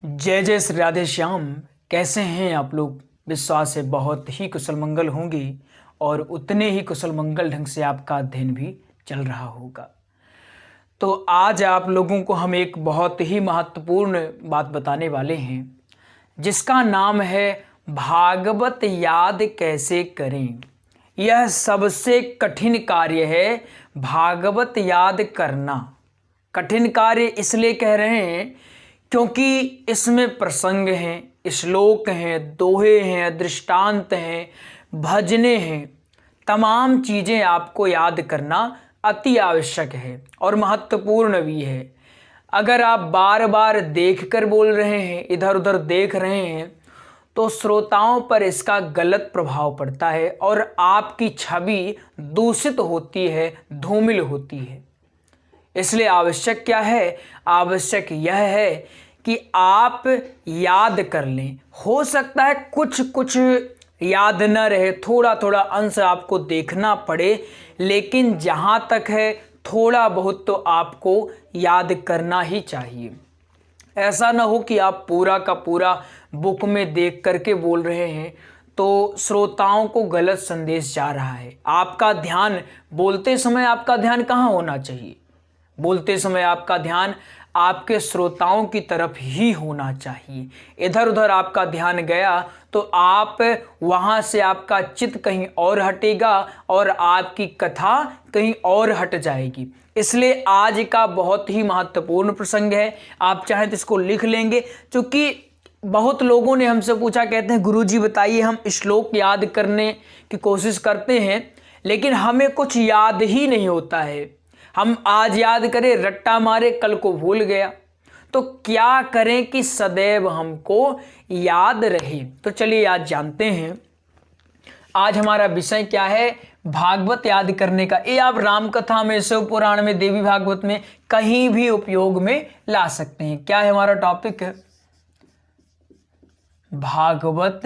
जय जय श्री राधे श्याम। कैसे हैं आप लोग? विश्वास है बहुत ही कुशल मंगल होंगे और उतने ही कुशल मंगल ढंग से आपका अध्ययन भी चल रहा होगा। तो आज आप लोगों को हम एक बहुत ही महत्वपूर्ण बात बताने वाले हैं जिसका नाम है भागवत याद कैसे करें। यह सबसे कठिन कार्य है, भागवत याद करना। कठिन कार्य इसलिए कह रहे हैं क्योंकि इसमें प्रसंग हैं, श्लोक हैं, दोहे हैं, दृष्टांत हैं, भजने हैं। तमाम चीज़ें आपको याद करना अति आवश्यक है और महत्वपूर्ण भी है। अगर आप बार बार देखकर बोल रहे हैं, इधर उधर देख रहे हैं, तो श्रोताओं पर इसका गलत प्रभाव पड़ता है और आपकी छवि दूषित होती है, धूमिल होती है। इसलिए आवश्यक क्या है? आवश्यक यह है कि आप याद कर लें। हो सकता है कुछ कुछ याद न रहे, थोड़ा थोड़ा अंश आपको देखना पड़े, लेकिन जहाँ तक है थोड़ा बहुत तो आपको याद करना ही चाहिए। ऐसा ना हो कि आप पूरा का पूरा बुक में देख करके बोल रहे हैं तो श्रोताओं को गलत संदेश जा रहा है। आपका ध्यान बोलते समय आपका ध्यान कहाँ होना चाहिए? बोलते समय आपका ध्यान आपके श्रोताओं की तरफ ही होना चाहिए। इधर उधर आपका ध्यान गया तो आप वहाँ से आपका चित्त कहीं और हटेगा और आपकी कथा कहीं और हट जाएगी। इसलिए आज का बहुत ही महत्वपूर्ण प्रसंग है। आप चाहें तो इसको लिख लेंगे, क्योंकि बहुत लोगों ने हमसे पूछा, कहते हैं गुरुजी बताइए, हम श्लोक याद करने की कोशिश करते हैं लेकिन हमें कुछ याद ही नहीं होता है। हम आज याद करें, रट्टा मारे, कल को भूल गया। तो क्या करें कि सदैव हमको याद रहे? तो चलिए आज जानते हैं। आज हमारा विषय क्या है? भागवत याद करने का। ये आप राम कथा में, शिव पुराण में, देवी भागवत में कहीं भी उपयोग में ला सकते हैं। क्या है हमारा टॉपिक? भागवत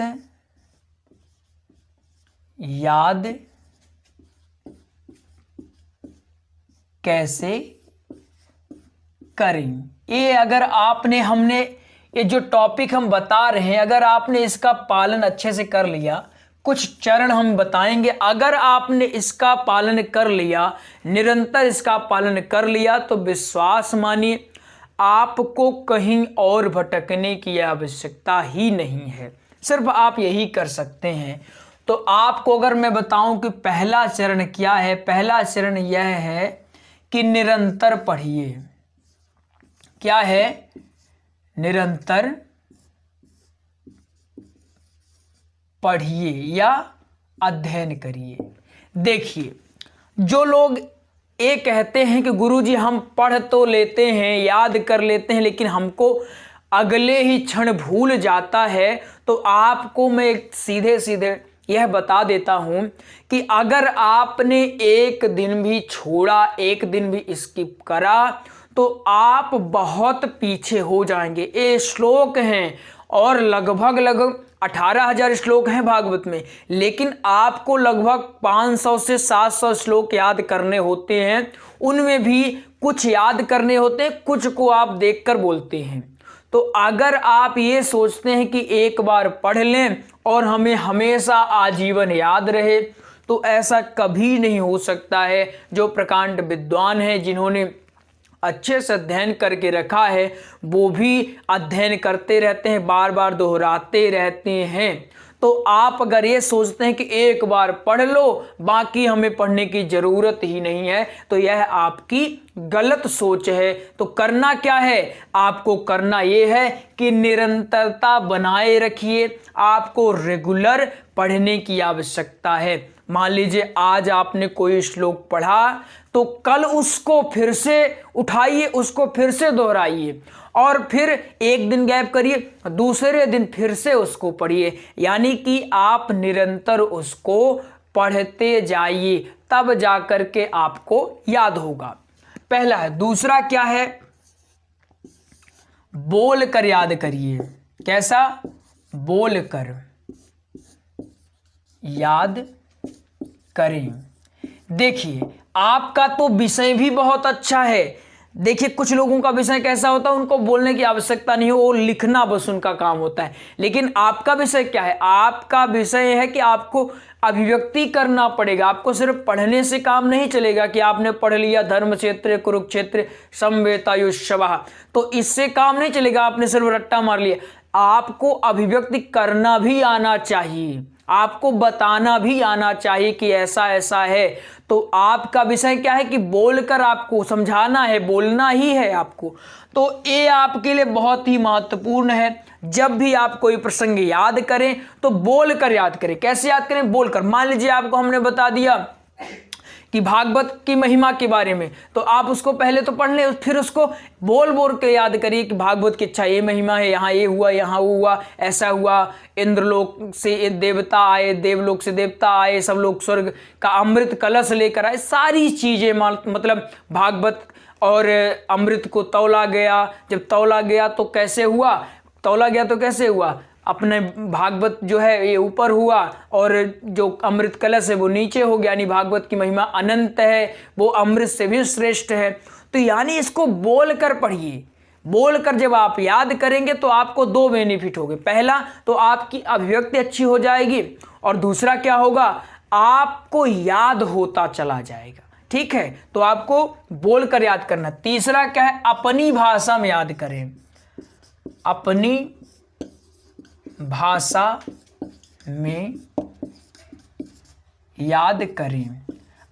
याद कैसे करें। ये अगर आपने हमने ये जो टॉपिक हम बता रहे हैं, अगर आपने इसका पालन अच्छे से कर लिया, कुछ चरण हम बताएंगे, अगर आपने इसका पालन कर लिया, निरंतर इसका पालन कर लिया, तो विश्वास मानिए आपको कहीं और भटकने की आवश्यकता ही नहीं है। सिर्फ आप यही कर सकते हैं। तो आपको अगर मैं बताऊं कि पहला चरण क्या है, पहला चरण यह है कि निरंतर पढ़िए। क्या है? निरंतर पढ़िए या अध्ययन करिए। देखिए, जो लोग ये कहते हैं कि गुरुजी हम पढ़ तो लेते हैं, याद कर लेते हैं, लेकिन हमको अगले ही क्षण भूल जाता है, तो आपको मैं सीधे सीधे यह बता देता हूं कि अगर आपने एक दिन भी छोड़ा, एक दिन भी स्किप करा, तो आप बहुत पीछे हो जाएंगे। ये श्लोक हैं और लगभग 18,000 श्लोक हैं भागवत में, लेकिन आपको लगभग 500 से 700 श्लोक याद करने होते हैं। उनमें भी कुछ याद करने होते हैं, कुछ को आप देखकर बोलते हैं। तो अगर आप ये सोचते हैं कि एक बार पढ़ लें और हमें हमेशा आजीवन याद रहे, तो ऐसा कभी नहीं हो सकता है। जो प्रकांड विद्वान हैं, जिन्होंने अच्छे से अध्ययन करके रखा है, वो भी अध्ययन करते रहते हैं, बार बार दोहराते रहते हैं। तो आप अगर ये सोचते हैं कि एक बार पढ़ लो, बाकी हमें पढ़ने की जरूरत ही नहीं है, तो यह आपकी गलत सोच है। तो करना क्या है? आपको करना यह है कि निरंतरता बनाए रखिए। आपको रेगुलर पढ़ने की आवश्यकता है। मान लीजिए आज आपने कोई श्लोक पढ़ा, तो कल उसको फिर से उठाइए, उसको फिर से दोहराइए और फिर एक दिन गैप करिए, दूसरे दिन फिर से उसको पढ़िए। यानी कि आप निरंतर उसको पढ़ते जाइए, तब जाकर के आपको याद होगा। पहला है। दूसरा क्या है? बोल कर याद करिए। कैसा? बोल कर याद करें। देखिए, आपका तो विषय भी बहुत अच्छा है, देखिए कुछ लोगों का विषय कैसा होता है, उनको बोलने की आवश्यकता नहीं हो, वो लिखना बस उनका काम होता है। लेकिन आपका विषय क्या है? आपका विषय है कि आपको अभिव्यक्ति करना पड़ेगा। आपको सिर्फ पढ़ने से काम नहीं चलेगा कि आपने पढ़ लिया धर्म क्षेत्र कुरुक्षेत्र समवेतायुष्यवः, तो इससे काम नहीं चलेगा, आपने सिर्फ रट्टा मार लिया। आपको अभिव्यक्ति करना भी आना चाहिए, आपको बताना भी आना चाहिए कि ऐसा ऐसा है। तो आपका विषय क्या है कि बोलकर आपको समझाना है, बोलना ही है आपको। तो ये आपके लिए बहुत ही महत्वपूर्ण है। जब भी आप कोई प्रसंग याद करें तो बोलकर याद करें। कैसे याद करें? बोलकर। मान लीजिए आपको हमने बता दिया कि भागवत की महिमा के बारे में, तो आप उसको पहले तो पढ़ लें, फिर उसको बोल बोल के याद करिए कि भागवत की अच्छा ये महिमा है, यहाँ ये हुआ, यहाँ वो हुआ, ऐसा हुआ, इंद्रलोक से देवता आए, देवलोक से देवता आए, सब लोग स्वर्ग का अमृत कलश लेकर आए, सारी चीजें मतलब भागवत। और अमृत को तौला गया, जब तौला गया तो कैसे हुआ, तौला गया तो कैसे हुआ, अपने भागवत जो है ये ऊपर हुआ और जो अमृत कलश है वो नीचे हो गया। यानी भागवत की महिमा अनंत है, वो अमृत से भी श्रेष्ठ है। तो यानी इसको बोलकर पढ़िए। बोलकर जब आप याद करेंगे तो आपको दो बेनिफिट होंगे। पहला तो आपकी अभिव्यक्ति अच्छी हो जाएगी, और दूसरा क्या होगा, आपको याद होता चला जाएगा। ठीक है, तो आपको बोलकर याद करना। तीसरा क्या है, अपनी भाषा में याद करें, अपनी भाषा में याद करें।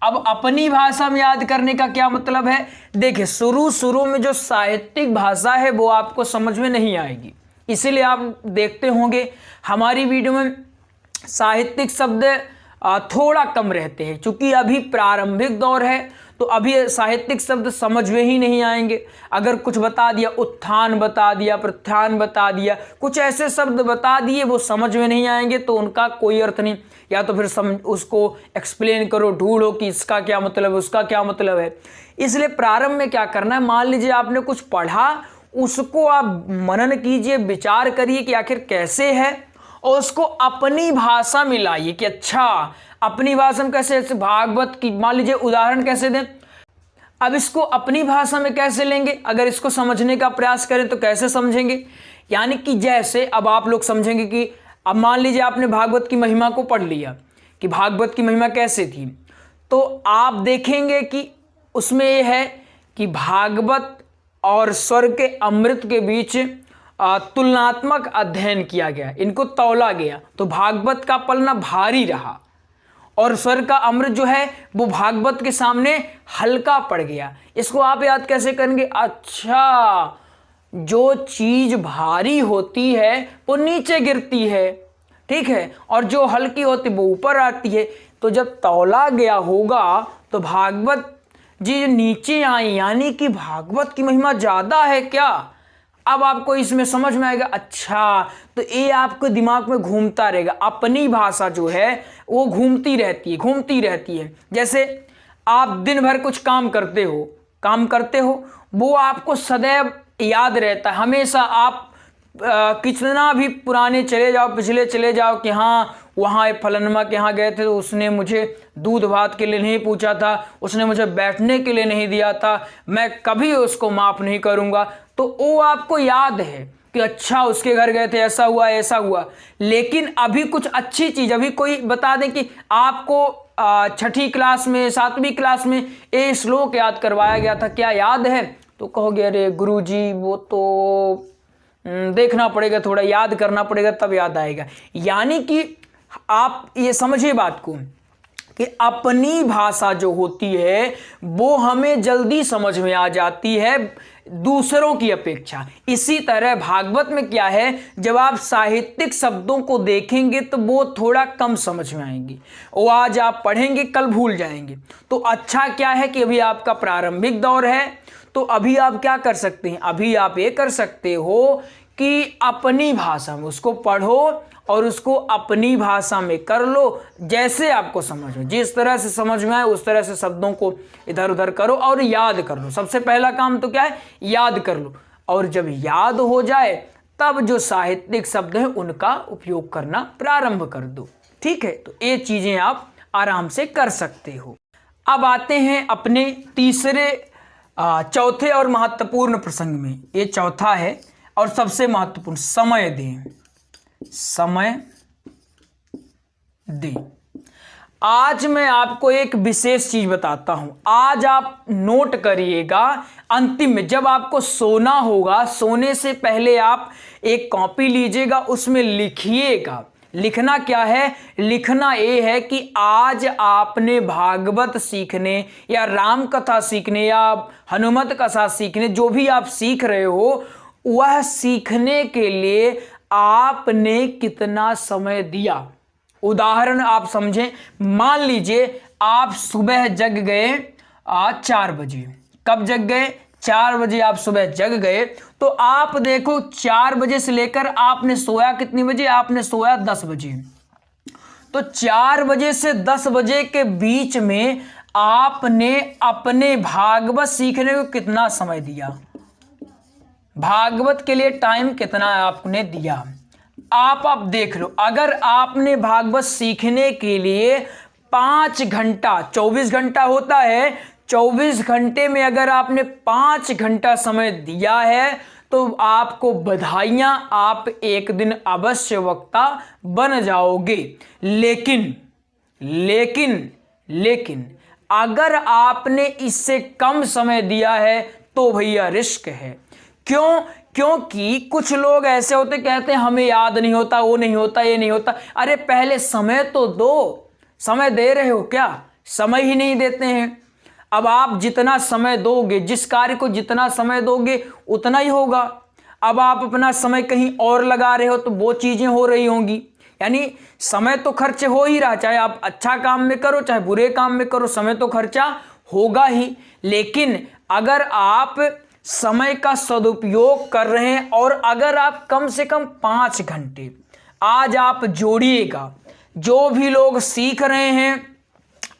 अब अपनी भाषा में याद करने का क्या मतलब है? देखिए शुरू में जो साहित्यिक भाषा है वो आपको समझ में नहीं आएगी, इसीलिए आप देखते होंगे हमारी वीडियो में साहित्यिक शब्द थोड़ा कम रहते हैं, क्योंकि अभी प्रारंभिक दौर है, तो अभी साहित्यिक शब्द समझ में ही नहीं आएंगे। अगर कुछ बता दिया, उत्थान बता दिया, प्रत्यान बता दिया, कुछ ऐसे शब्द बता दिए वो समझ में नहीं आएंगे, तो उनका कोई अर्थ नहीं। या तो फिर उसको एक्सप्लेन करो, ढूंढो कि इसका क्या मतलब है, उसका क्या मतलब है। इसलिए प्रारंभ में क्या करना है, मान लीजिए आपने कुछ पढ़ा, उसको आप मनन कीजिए, विचार करिए कि आखिर कैसे है, और उसको अपनी भाषा में लाइए कि अच्छा अपनी भाषा में कैसे, भागवत की मान लीजिए उदाहरण कैसे दें। अब इसको अपनी भाषा में कैसे लेंगे, अगर इसको समझने का प्रयास करें तो कैसे समझेंगे? यानी कि जैसे अब आप लोग समझेंगे कि अब मान लीजिए आपने भागवत की महिमा को पढ़ लिया कि भागवत की महिमा कैसे थी, तो आप देखेंगे कि उसमें यह है कि भागवत और स्वर्ग के अमृत के बीच तुलनात्मक अध्ययन किया गया, इनको तौला गया, तो भागवत का पलना भारी रहा और स्वर्ग का अमृत जो है वो भागवत के सामने हल्का पड़ गया। इसको आप याद कैसे करेंगे? अच्छा, जो चीज भारी होती है वो नीचे गिरती है, ठीक है, और जो हल्की होती है वो ऊपर आती है। तो जब तौला गया होगा तो भागवत जी नीचे आई, यानी कि भागवत की महिमा ज्यादा है क्या? अब आपको इसमें समझ में आएगा। अच्छा, तो ये आपको दिमाग में घूमता रहेगा। अपनी भाषा जो है वो घूमती रहती है। जैसे आप दिन भर कुछ काम करते हो, वो आपको सदैव याद रहता है हमेशा। आप कितना भी पुराने चले जाओ, पिछले चले जाओ कि हाँ वहाँ फलनमा के यहाँ गए थे तो उसने मुझे दूध भात के लिए नहीं पूछा था, उसने मुझे बैठने के लिए नहीं दिया था, मैं कभी उसको माफ़ नहीं करूँगा। तो वो आपको याद है कि अच्छा उसके घर गए थे, ऐसा हुआ। लेकिन अभी कुछ अच्छी चीज़, अभी कोई बता दें कि आपको छठी क्लास में, 7वीं क्लास में ये श्लोक याद करवाया गया था, क्या याद है? तो कहोगे अरे गुरुजी वो तो देखना पड़ेगा, थोड़ा याद करना पड़ेगा तब याद आएगा। यानी कि आप ये समझिए बात को कि अपनी भाषा जो होती है वो हमें जल्दी समझ में आ जाती है दूसरों की अपेक्षा। इसी तरह भागवत में क्या है, जब आप साहित्यिक शब्दों को देखेंगे तो वो थोड़ा कम समझ में आएंगे, वो आज आप पढ़ेंगे कल भूल जाएंगे। तो अच्छा क्या है कि अभी आपका प्रारंभिक दौर है, तो अभी आप क्या कर सकते हैं, अभी आप ये कर सकते हो कि अपनी भाषा में उसको पढ़ो और उसको अपनी भाषा में कर लो, जैसे आपको समझ में, जिस तरह से समझ में आए उस तरह से शब्दों को इधर उधर करो और याद कर लो। सबसे पहला काम तो क्या है, याद कर लो, और जब याद हो जाए तब जो साहित्यिक शब्द हैं उनका उपयोग करना प्रारंभ कर दो। ठीक है, तो ये चीजें आप आराम से कर सकते हो। अब आते हैं अपने तीसरे चौथे और महत्वपूर्ण प्रसंग में, ये चौथा है और सबसे महत्वपूर्ण, समय दें, समय दें। आज मैं आपको एक विशेष चीज बताता हूं, आज आप नोट करिएगा। अंतिम में जब आपको सोना होगा, सोने से पहले आप एक कॉपी लीजिएगा, उसमें लिखिएगा। लिखना क्या है? लिखना ये है कि आज आपने भागवत सीखने या राम कथा सीखने या हनुमत कथा सीखने, जो भी आप सीख रहे हो, वह सीखने के लिए आपने कितना समय दिया। उदाहरण आप समझें, मान लीजिए आप सुबह जग गए 4 बजे। कब जग गए? 4 बजे आप सुबह जग गए। तो आप देखो 4 बजे से लेकर आपने सोया कितनी बजे? आपने सोया 10 बजे। तो 4 बजे से 10 बजे के बीच में आपने अपने भागवत सीखने को कितना समय दिया? भागवत के लिए टाइम कितना आपने दिया? आप देख लो। अगर आपने भागवत सीखने के लिए 5 घंटा, 24 घंटा होता है, 24 घंटे में अगर आपने 5 घंटा समय दिया है तो आपको बधाइयां, आप एक दिन अवश्य वक्ता बन जाओगे। लेकिन लेकिन लेकिन अगर आपने इससे कम समय दिया है तो भैया रिस्क है। क्यों? क्योंकि कुछ लोग ऐसे होते, कहते हैं हमें याद नहीं होता, वो नहीं होता, ये नहीं होता। अरे पहले समय तो दो। समय दे रहे हो क्या? समय ही नहीं देते हैं। अब आप जितना समय दोगे, जिस कार्य को जितना समय दोगे उतना ही होगा। अब आप अपना समय कहीं और लगा रहे हो तो वो चीजें हो रही होंगी। यानी समय तो खर्च हो ही रहा, चाहे आप अच्छा काम में करो चाहे बुरे काम में करो, समय तो खर्चा होगा ही। लेकिन अगर आप समय का सदुपयोग कर रहे हैं और अगर आप कम से कम 5 घंटे आज आप जोड़िएगा, जो भी लोग सीख रहे हैं,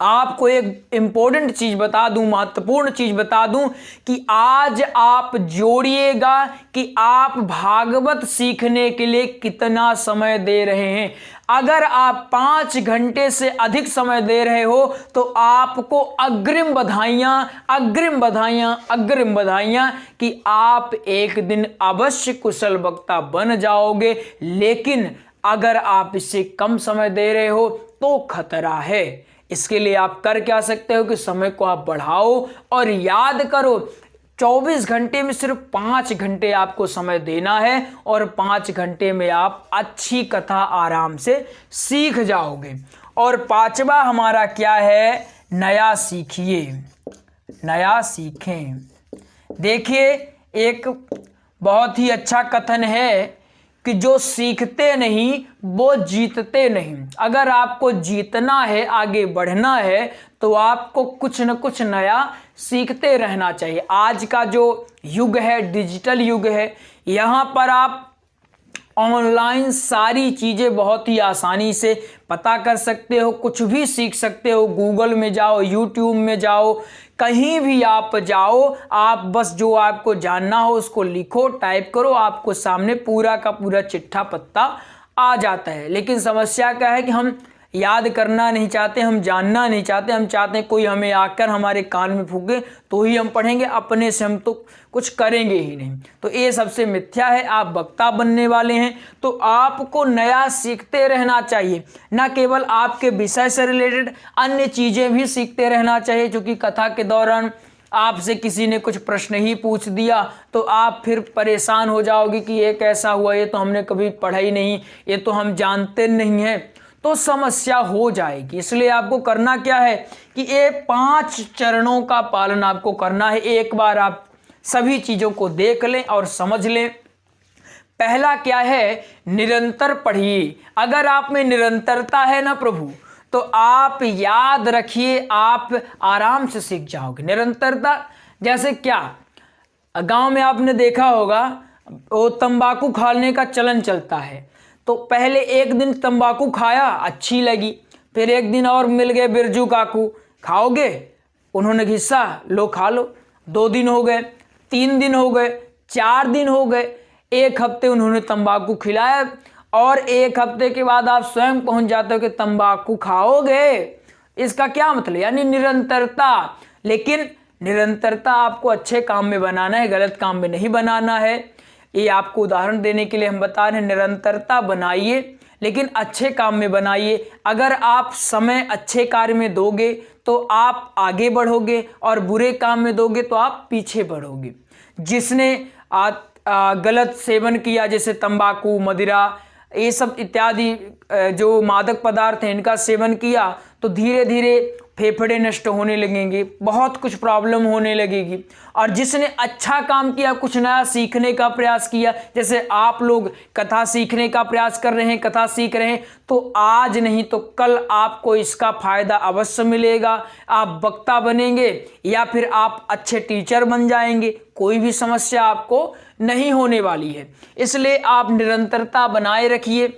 आपको एक इंपॉर्टेंट चीज बता दूं, महत्वपूर्ण चीज बता दूं कि आज आप जोड़िएगा कि आप भागवत सीखने के लिए कितना समय दे रहे हैं। अगर आप 5 घंटे से अधिक समय दे रहे हो तो आपको अग्रिम बधाइयां, अग्रिम बधाइयां, अग्रिम बधाइयां कि आप एक दिन अवश्य कुशल वक्ता बन जाओगे। लेकिन अगर आप इससे कम समय दे रहे हो तो खतरा है। इसके लिए आप कर क्या सकते हो कि समय को आप बढ़ाओ और याद करो 24 घंटे में सिर्फ 5 घंटे आपको समय देना है और 5 घंटे में आप अच्छी कथा आराम से सीख जाओगे। और 5वां हमारा क्या है? नया सीखिए, नया सीखें। देखिए एक बहुत ही अच्छा कथन है कि जो सीखते नहीं वो जीतते नहीं। अगर आपको जीतना है, आगे बढ़ना है, तो आपको कुछ न कुछ नया सीखते रहना चाहिए। आज का जो युग है डिजिटल युग है, यहाँ पर आप ऑनलाइन सारी चीज़ें बहुत ही आसानी से पता कर सकते हो, कुछ भी सीख सकते हो। गूगल में जाओ, यूट्यूब में जाओ, कहीं भी आप जाओ, आप बस जो आपको जानना हो उसको लिखो, टाइप करो, आपको सामने पूरा का पूरा चिट्ठा पत्ता आ जाता है। लेकिन समस्या क्या है कि हम याद करना नहीं चाहते, हम जानना नहीं चाहते, हम चाहते हैं कोई हमें आकर हमारे कान में फूके तो ही हम पढ़ेंगे, अपने से हम तो कुछ करेंगे ही नहीं। तो ये सबसे मिथ्या है। आप वक्ता बनने वाले हैं तो आपको नया सीखते रहना चाहिए, न केवल आपके विषय से रिलेटेड अन्य चीज़ें भी सीखते रहना चाहिए। क्योंकि कथा के दौरान आपसे किसी ने कुछ प्रश्न ही पूछ दिया तो आप फिर परेशान हो जाओगे कि ये कैसा हुआ, ये तो हमने कभी पढ़ा ही नहीं, ये तो हम जानते नहीं हैं, तो समस्या हो जाएगी। इसलिए आपको करना क्या है कि ये 5 चरणों का पालन आपको करना है। एक बार आप सभी चीज़ों को देख लें और समझ लें। पहला क्या है? निरंतर पढ़िए। अगर आप में निरंतरता है ना प्रभु, तो आप याद रखिए आप आराम से सीख जाओगे। निरंतरता जैसे क्या, गांव में आपने देखा होगा वो तंबाकू खाने का चलन चलता है। तो पहले एक दिन तंबाकू खाया, अच्छी लगी, फिर एक दिन और मिल गए बिरजू काकू, खाओगे? उन्होंने हिस्सा लो, खा लो। 2 दिन हो गए, 3 दिन हो गए, 4 दिन हो गए, 1 हफ्ते उन्होंने तंबाकू खिलाया और 1 हफ्ते के बाद आप स्वयं पहुंच जाते हो कि तंबाकू खाओगे। इसका क्या मतलब? यानी निरंतरता। लेकिन निरंतरता आपको अच्छे काम में बनाना है, गलत काम में नहीं बनाना है। ये आपको उदाहरण देने के लिए हम बता रहे हैं, निरंतरता बनाइए लेकिन अच्छे काम में बनाइए। अगर आप समय अच्छे कार्य में दोगे तो आप आगे बढ़ोगे और बुरे काम में दोगे तो आप पीछे बढ़ोगे। जिसने गलत सेवन किया, जैसे तंबाकू, मदिरा, ये सब इत्यादि जो मादक पदार्थ हैं इनका सेवन किया, तो धीरे धीरे फेफड़े नष्ट होने लगेंगे, बहुत कुछ प्रॉब्लम होने लगेगी। और जिसने अच्छा काम किया, कुछ नया सीखने का प्रयास किया, जैसे आप लोग कथा सीखने का प्रयास कर रहे हैं, कथा सीख रहे हैं, तो आज नहीं तो कल आपको इसका फायदा अवश्य मिलेगा। आप वक्ता बनेंगे या फिर आप अच्छे टीचर बन जाएंगे, कोई भी समस्या आपको नहीं होने वाली है। इसलिए आप निरंतरता बनाए रखिए,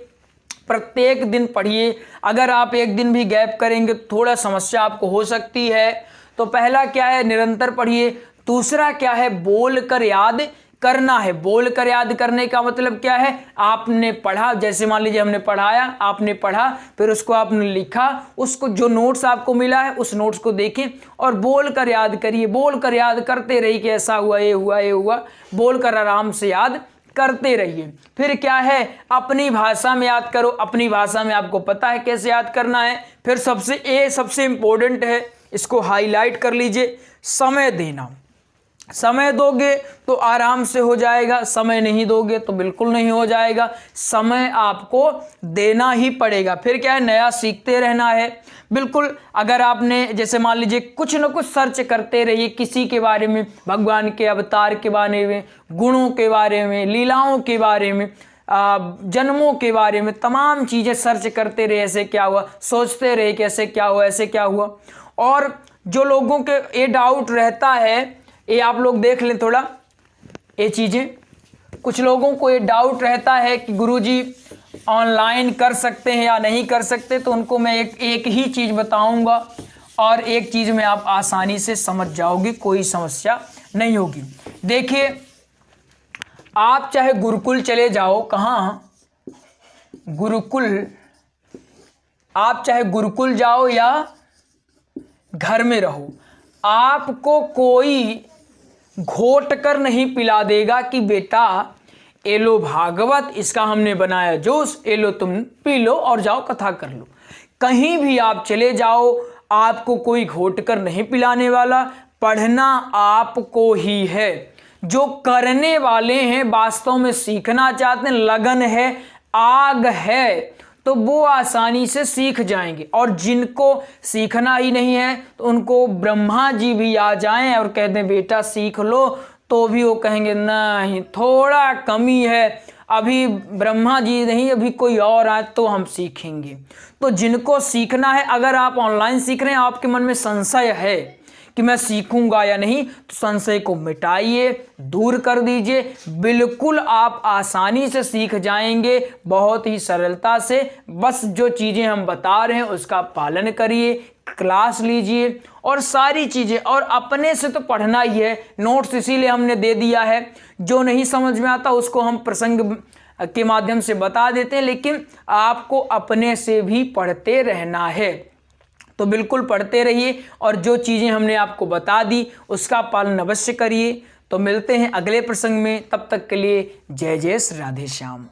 प्रत्येक दिन पढ़िए। अगर आप एक दिन भी गैप करेंगे तो थोड़ा समस्या आपको हो सकती है। तो पहला क्या है, निरंतर पढ़िए। दूसरा क्या है, बोल कर याद करना है। बोल कर याद करने का मतलब क्या है, आपने पढ़ा, जैसे मान लीजिए हमने पढ़ाया, आपने पढ़ा, फिर उसको आपने लिखा, उसको जो नोट्स आपको मिला है उस नोट्स को देखें और बोल कर याद करिए। बोल कर याद करते रहिए कि ऐसा हुआ, ये हुआ, ये हुआ, बोल कर आराम से याद करते रहिए। फिर क्या है, अपनी भाषा में याद करो। अपनी भाषा में आपको पता है कैसे याद करना है। फिर सबसे इंपॉर्टेंट है, इसको हाईलाइट कर लीजिए, समय देना। समय दोगे तो आराम से हो जाएगा, समय नहीं दोगे तो बिल्कुल नहीं हो जाएगा। समय आपको देना ही पड़ेगा। फिर क्या है, नया सीखते रहना है। बिल्कुल, अगर आपने जैसे मान लीजिए कुछ न कुछ सर्च करते रहिए किसी के बारे में, भगवान के अवतार के बारे में, गुणों के बारे में, लीलाओं के बारे में, जन्मों के बारे में, तमाम चीज़ें सर्च करते रहे, ऐसे क्या हुआ, सोचते रहे कि ऐसे क्या हुआ, ऐसे क्या हुआ। और जो लोगों के ये डाउट रहता है, ये आप लोग देख लें थोड़ा ये चीज़ें। कुछ लोगों को ये डाउट रहता है कि गुरुजी ऑनलाइन कर सकते हैं या नहीं कर सकते, तो उनको मैं एक ही चीज़ बताऊंगा और एक चीज़ में आप आसानी से समझ जाओगे, कोई समस्या नहीं होगी। देखिए, आप चाहे गुरुकुल चले जाओ, कहाँ गुरुकुल, आप चाहे गुरुकुल जाओ या घर में रहो, आपको कोई घोट कर नहीं पिला देगा कि बेटा ये लो भागवत, इसका हमने बनाया जूस, ये लो तुम पी लो और जाओ कथा कर लो। कहीं भी आप चले जाओ, आपको कोई घोट कर नहीं पिलाने वाला। पढ़ना आपको ही है। जो करने वाले हैं, वास्तव में सीखना चाहते हैं, लगन है, आग है, तो वो आसानी से सीख जाएंगे। और जिनको सीखना ही नहीं है तो उनको ब्रह्मा जी भी आ जाएं और कह दें बेटा सीख लो, तो भी वो कहेंगे नहीं, थोड़ा कमी है, अभी ब्रह्मा जी नहीं, अभी कोई और आए तो हम सीखेंगे। तो जिनको सीखना है, अगर आप ऑनलाइन सीख रहे हैं, आपके मन में संशय है कि मैं सीखूंगा या नहीं, तो संशय को मिटाइए, दूर कर दीजिए। बिल्कुल आप आसानी से सीख जाएंगे, बहुत ही सरलता से। बस जो चीज़ें हम बता रहे हैं उसका पालन करिए, क्लास लीजिए और सारी चीज़ें। और अपने से तो पढ़ना ही है, नोट्स इसीलिए हमने दे दिया है। जो नहीं समझ में आता उसको हम प्रसंग के माध्यम से बता देते हैं, लेकिन आपको अपने से भी पढ़ते रहना है। तो बिल्कुल पढ़ते रहिए और जो चीज़ें हमने आपको बता दी उसका पालन अवश्य करिए। तो मिलते हैं अगले प्रसंग में, तब तक के लिए जय जय श्री राधे श्याम।